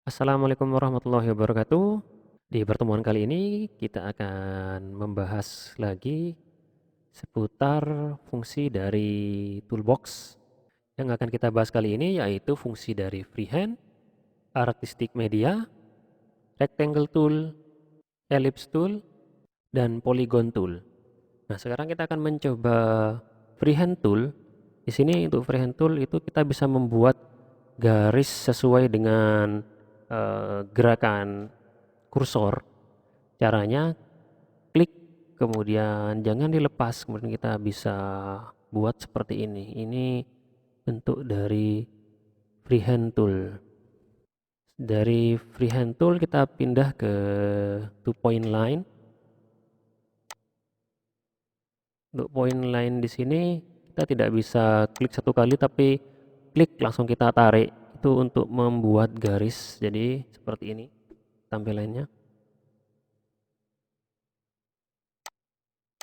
Assalamualaikum warahmatullahi wabarakatuh. Di pertemuan kali ini kita akan membahas lagi seputar fungsi dari toolbox. Yang akan kita bahas kali ini yaitu fungsi dari freehand, artistic media, rectangle tool, ellipse tool, dan polygon tool. Nah, sekarang kita akan mencoba freehand tool. Di sini untuk freehand tool itu kita bisa membuat garis sesuai dengan gerakan kursor. Caranya klik, kemudian jangan dilepas, kemudian kita bisa buat seperti ini bentuk dari freehand tool. Dari freehand tool kita pindah ke two point line. Untuk point line di sini kita tidak bisa klik satu kali, tapi klik langsung kita tarik. Itu untuk membuat garis, jadi seperti ini tampilannya.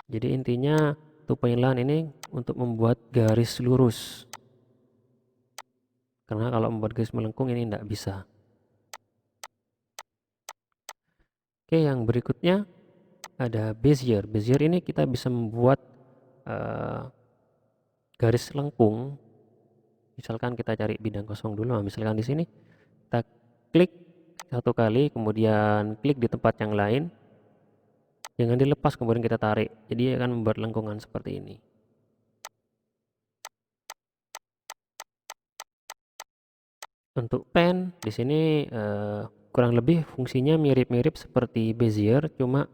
Jadi intinya two point line ini untuk membuat garis lurus, karena kalau membuat garis melengkung ini tidak bisa. Oke, yang berikutnya ada bezier. Bezier ini kita bisa membuat garis lengkung. Misalkan kita cari bidang kosong dulu. Nah, misalkan di sini kita klik satu kali, kemudian klik di tempat yang lain, jangan dilepas, kemudian kita tarik. Jadi akan membuat lengkungan seperti ini. Untuk pen di sini kurang lebih fungsinya mirip-mirip seperti bezier, cuma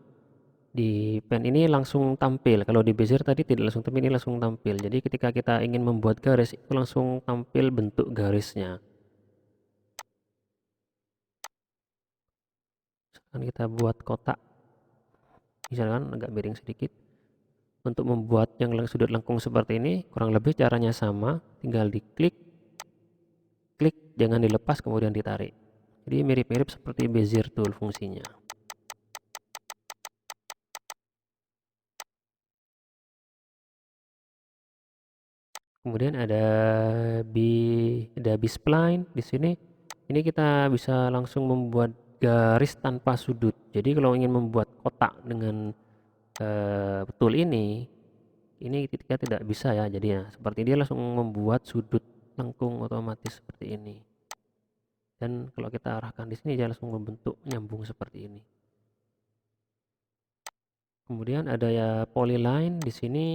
di pen ini langsung tampil. Kalau di bezier tadi tidak langsung tampil, ini langsung tampil. Jadi ketika kita ingin membuat garis itu langsung tampil bentuk garisnya. Misalkan kita buat kotak, misalkan agak miring sedikit. Untuk membuat yang sudut lengkung seperti ini kurang lebih caranya sama, tinggal diklik, klik, jangan dilepas, kemudian ditarik. Jadi mirip-mirip seperti bezier tool fungsinya. Kemudian ada B-spline di sini. Ini kita bisa langsung membuat garis tanpa sudut. Jadi kalau ingin membuat kotak dengan tool ini kita tidak bisa ya. Jadi ya seperti dia langsung membuat sudut lengkung otomatis seperti ini. Dan kalau kita arahkan di sini dia langsung membentuk nyambung seperti ini. Kemudian ada ya polyline di sini.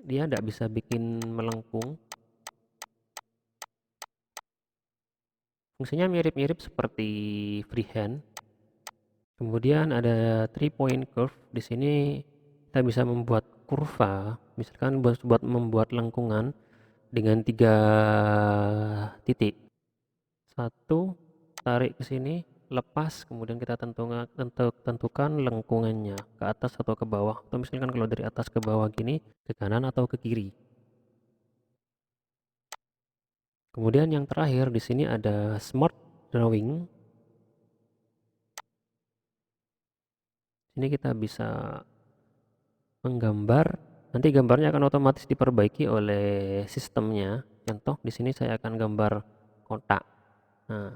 Dia tidak bisa bikin melengkung. Fungsinya mirip-mirip seperti freehand. Kemudian ada 3-point curve. Di sini kita bisa membuat kurva, misalkan buat membuat lengkungan dengan 3 titik. Satu, tarik ke sini, lepas, kemudian kita tentukan lengkungannya ke atas atau ke bawah. Atau misalkan kalau dari atas ke bawah gini, ke kanan atau ke kiri. Kemudian yang terakhir di sini ada smart drawing. Ini kita bisa menggambar, nanti gambarnya akan otomatis diperbaiki oleh sistemnya. Contoh di sini saya akan gambar kotak. Nah,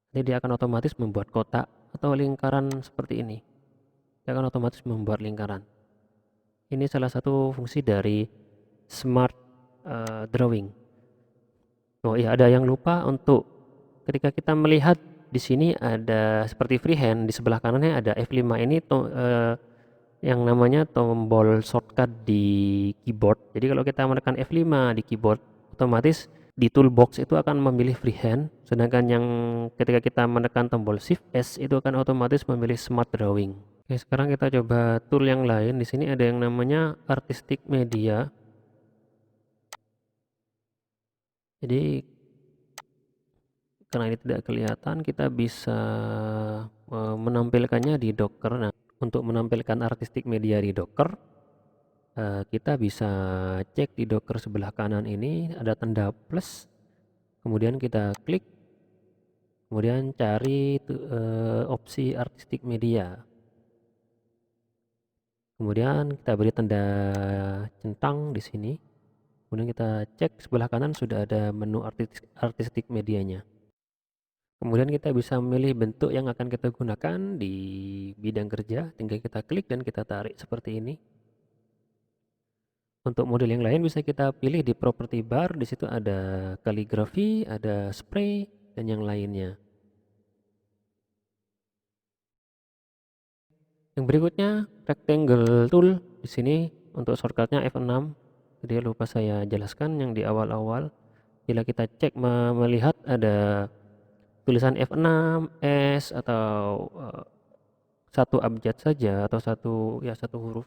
nanti dia akan otomatis membuat kotak atau lingkaran seperti ini. Dia akan otomatis membuat lingkaran. Ini salah satu fungsi dari smart drawing. Oh iya, ada yang lupa untuk ketika kita melihat di sini ada seperti freehand, di sebelah kanannya ada F5 ini yang namanya tombol shortcut di keyboard. Jadi kalau kita menekan F5 di keyboard, otomatis di toolbox itu akan memilih freehand, sedangkan yang ketika kita menekan tombol shift S itu akan otomatis memilih smart drawing. Oke, sekarang kita coba tool yang lain. Di sini ada yang namanya artistic media. Jadi karena ini tidak kelihatan, kita bisa menampilkannya di Docker. Nah, untuk menampilkan artistic media di Docker, kita bisa cek di Docker sebelah kanan ini ada tanda plus, kemudian kita klik, kemudian cari opsi artistic media, kemudian kita beri tanda centang di sini, Kemudian kita cek sebelah kanan sudah ada menu artistik medianya. Kemudian kita bisa memilih bentuk yang akan kita gunakan di bidang kerja, tinggal kita klik dan kita tarik seperti ini. Untuk model yang lain bisa kita pilih di property bar, di situ ada kaligrafi, ada spray dan yang lainnya. Yang berikutnya rectangle tool, di sini untuk shortcutnya F6. Jadi lupa saya jelaskan yang di awal-awal. Bila kita cek melihat ada tulisan F6, S atau satu abjad saja atau satu huruf,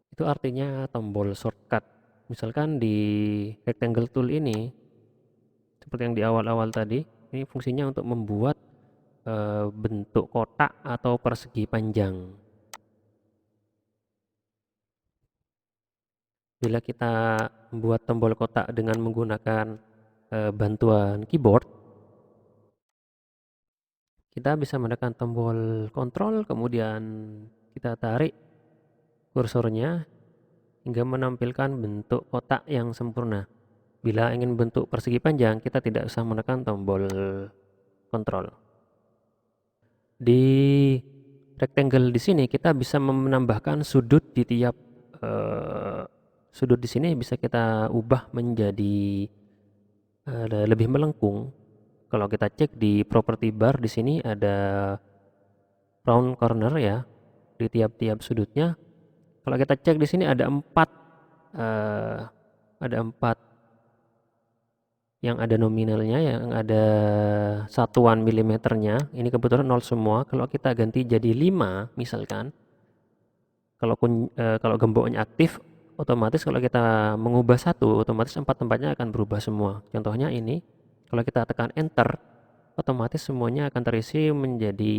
itu artinya tombol shortcut. Misalkan di rectangle tool ini seperti yang di awal-awal tadi, ini fungsinya untuk membuat bentuk kotak atau persegi panjang. Bila kita membuat tombol kotak dengan menggunakan bantuan keyboard, kita bisa menekan tombol kontrol, kemudian kita tarik kursornya hingga menampilkan bentuk kotak yang sempurna. Bila ingin bentuk persegi panjang, kita tidak usah menekan tombol kontrol. Di rectangle di sini kita bisa menambahkan sudut di tiap sudut di sini bisa kita ubah menjadi lebih melengkung. Kalau kita cek di property bar di sini ada round corner ya di tiap-tiap sudutnya. Kalau kita cek di sini ada 4 yang ada nominalnya, yang ada satuan milimeternya. Ini kebetulan 0 semua. Kalau kita ganti jadi 5 misalkan, kalau gemboknya aktif, otomatis kalau kita mengubah satu, otomatis 4 tempatnya akan berubah semua. Contohnya ini, kalau kita tekan enter, otomatis semuanya akan terisi menjadi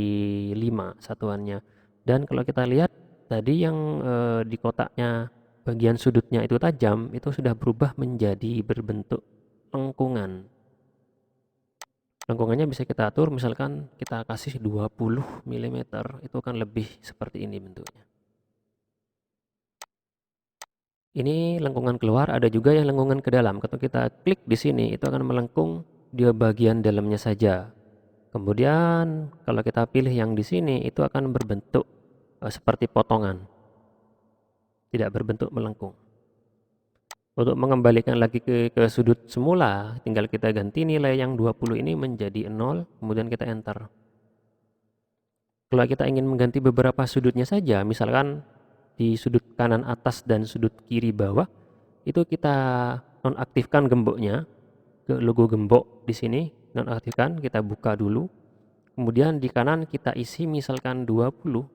5 satuannya. Dan kalau kita lihat tadi yang di kotaknya bagian sudutnya itu tajam, itu sudah berubah menjadi berbentuk lengkungan. Lengkungannya bisa kita atur, misalkan kita kasih 20 mm, itu akan lebih seperti ini bentuknya. Ini lengkungan keluar, ada juga yang lengkungan ke dalam. Kalau kita klik di sini, itu akan melengkung di bagian dalamnya saja. Kemudian kalau kita pilih yang di sini, itu akan berbentuk seperti potongan, tidak berbentuk melengkung. Untuk mengembalikan lagi ke sudut semula, tinggal kita ganti nilai yang 20 ini menjadi 0, kemudian kita enter. Kalau kita ingin mengganti beberapa sudutnya saja, misalkan di sudut kanan atas dan sudut kiri bawah, itu kita nonaktifkan gemboknya, ke logo gembok di sini, nonaktifkan, kita buka dulu. Kemudian di kanan kita isi misalkan 20.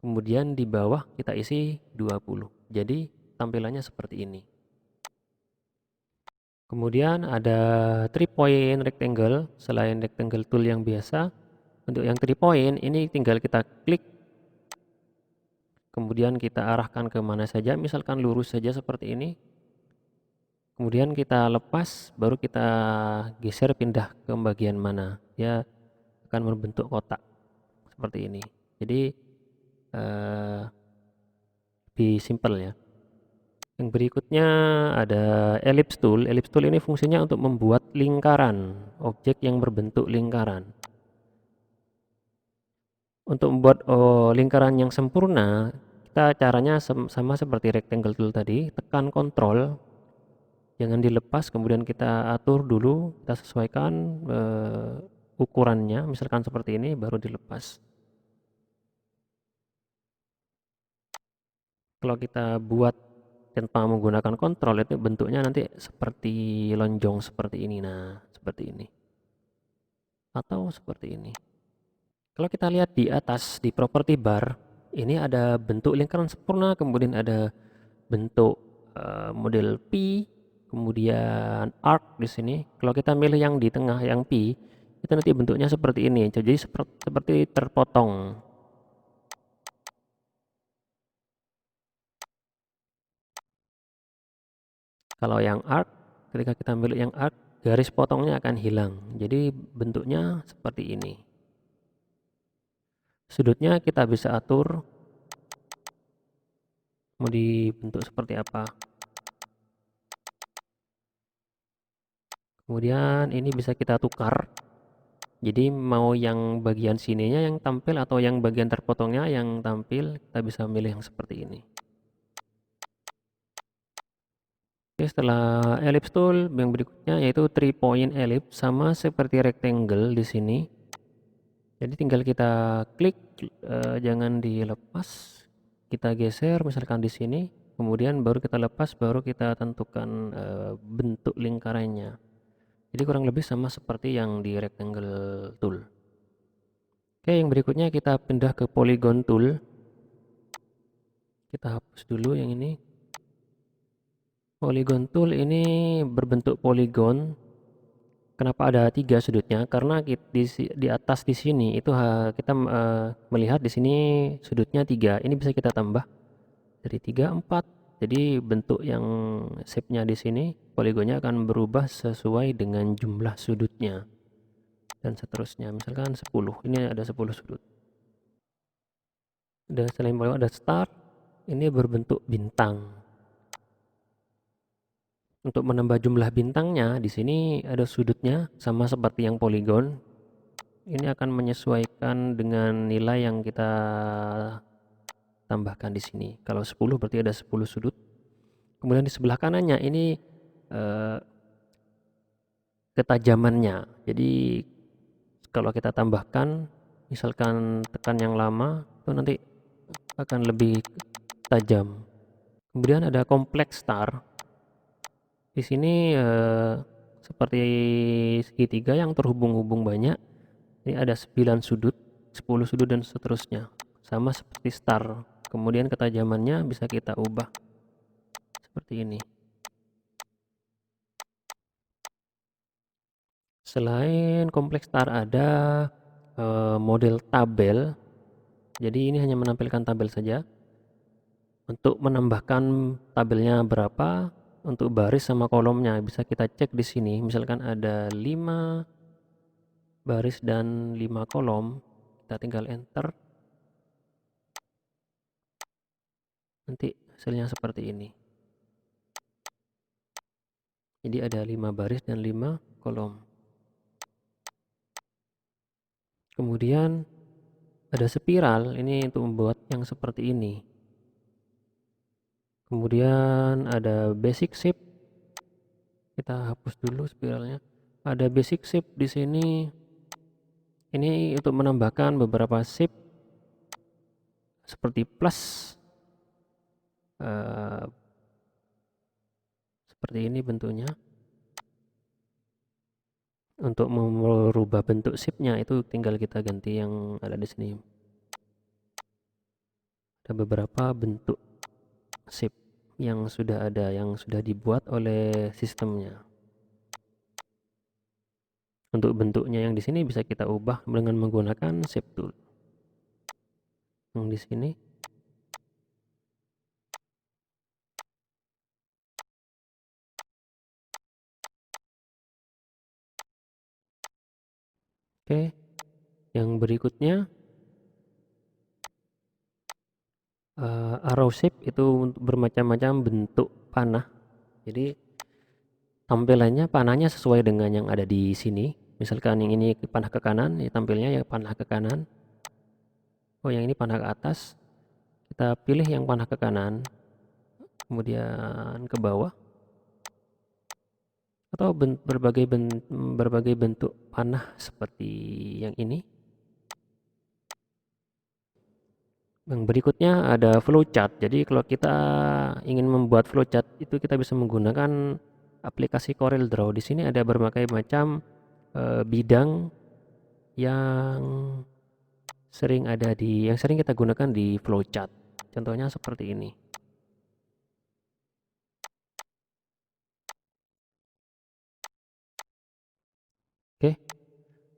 Kemudian di bawah kita isi 20. Jadi tampilannya seperti ini. Kemudian ada 3 point rectangle selain rectangle tool yang biasa. Untuk yang 3 point ini tinggal kita klik, kemudian kita arahkan ke mana saja, misalkan lurus saja seperti ini. Kemudian kita lepas, baru kita geser pindah ke bagian mana. Dia akan membentuk kotak seperti ini. Jadi lebih simple ya. Yang berikutnya ada ellipse tool. Ellipse tool ini fungsinya untuk membuat lingkaran, objek yang berbentuk lingkaran. Untuk membuat lingkaran yang sempurna, kita caranya sama seperti rectangle tool tadi, tekan kontrol, jangan dilepas, kemudian kita atur dulu, kita sesuaikan ukurannya, misalkan seperti ini, baru dilepas. Kalau kita buat tanpa menggunakan kontrol, itu bentuknya nanti seperti lonjong seperti ini. Nah, seperti ini. Atau seperti ini. Kalau kita lihat di atas, di property bar, ini ada bentuk lingkaran sempurna, kemudian ada bentuk model P, kemudian arc di sini. Kalau kita milih yang di tengah, yang P, itu nanti bentuknya seperti ini. Jadi seperti terpotong. Kalau yang arc, ketika kita milih yang arc, garis potongnya akan hilang. Jadi bentuknya seperti ini. Sudutnya kita bisa atur mau dibentuk seperti apa. Kemudian ini bisa kita tukar. Jadi mau yang bagian sininya yang tampil atau yang bagian terpotongnya yang tampil, kita bisa milih yang seperti ini. Oke, setelah ellipse tool yang berikutnya yaitu 3 point ellipse, sama seperti rectangle di sini. Jadi tinggal kita klik, jangan dilepas. Kita geser misalkan di sini, kemudian baru kita lepas, baru kita tentukan bentuk lingkarannya. Jadi kurang lebih sama seperti yang di rectangle tool. Oke, yang berikutnya kita pindah ke polygon tool. Kita hapus dulu yang ini. Polygon tool ini berbentuk polygon. Kenapa ada 3 sudutnya? Karena di atas di sini itu kita melihat di sini sudutnya 3. Ini bisa kita tambah dari 3 4. Jadi bentuk yang shape-nya di sini poligonnya akan berubah sesuai dengan jumlah sudutnya dan seterusnya. Misalkan 10. Ini ada 10 sudut. Dan selain polygon ada star. Ini berbentuk bintang. Untuk menambah jumlah bintangnya, di sini ada sudutnya sama seperti yang poligon. Ini akan menyesuaikan dengan nilai yang kita tambahkan di sini. Kalau 10 berarti ada 10 sudut. Kemudian di sebelah kanannya ini ketajamannya. Jadi kalau kita tambahkan, misalkan tekan yang lama, itu nanti akan lebih tajam. Kemudian ada complex star. Di sini seperti segitiga yang terhubung-hubung banyak. Ini ada 9 sudut, 10 sudut dan seterusnya. Sama seperti star. Kemudian ketajamannya bisa kita ubah seperti ini. Selain kompleks star ada model tabel. Jadi ini hanya menampilkan tabel saja. Untuk menambahkan tabelnya berapa, untuk baris sama kolomnya bisa kita cek di sini. Misalkan ada 5 baris dan 5 kolom, kita tinggal enter. Nanti hasilnya seperti ini. Jadi ada 5 baris dan 5 kolom. Kemudian ada spiral, ini untuk membuat yang seperti ini. Kemudian ada basic shape. Kita hapus dulu spiralnya. Ada basic shape di sini. Ini untuk menambahkan beberapa shape seperti plus. Seperti ini bentuknya. Untuk merubah bentuk shape-nya itu tinggal kita ganti yang ada di sini. Ada beberapa bentuk shape yang sudah ada, yang sudah dibuat oleh sistemnya. Untuk bentuknya yang di sini bisa kita ubah dengan menggunakan shape tool. Yang di sini. Oke. Yang berikutnya arrow shape itu bermacam-macam bentuk panah. Jadi tampilannya panahnya sesuai dengan yang ada di sini. Misalkan yang ini panah ke kanan, ya tampilnya ya panah ke kanan. Oh, yang ini panah ke atas. Kita pilih yang panah ke kanan, kemudian ke bawah. Atau berbagai bentuk panah seperti yang ini. Yang berikutnya ada flowchart. Jadi kalau kita ingin membuat flowchart itu kita bisa menggunakan aplikasi CorelDRAW. Di sini ada berbagai macam bidang yang sering kita gunakan di flowchart. Contohnya seperti ini. Oke.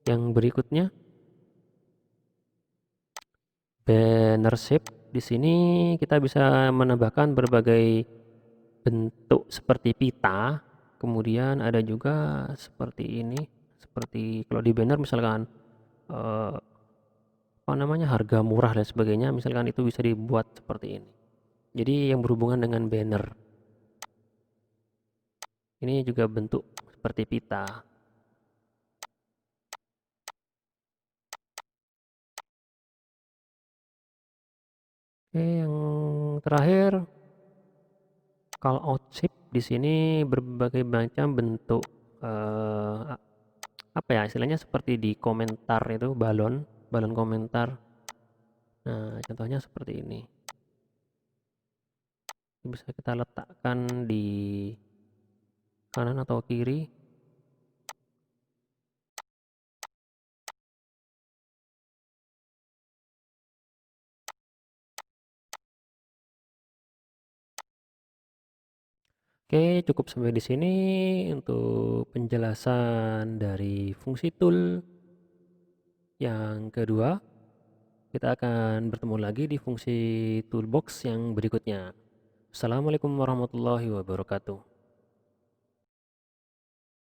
Yang berikutnya banner shape. Di sini kita bisa menambahkan berbagai bentuk seperti pita. Kemudian ada juga seperti ini, seperti kalau di banner misalkan harga murah dan sebagainya, misalkan itu bisa dibuat seperti ini. Jadi yang berhubungan dengan banner. Ini juga bentuk seperti pita. Oke, yang terakhir, call out shape di sini berbagai macam bentuk, apa ya istilahnya, seperti di komentar itu, balon komentar. Nah, contohnya seperti ini. Bisa kita letakkan di kanan atau kiri. Oke, cukup sampai di sini untuk penjelasan dari fungsi tool yang kedua. Kita akan bertemu lagi di fungsi toolbox yang berikutnya. Assalamualaikum warahmatullahi wabarakatuh.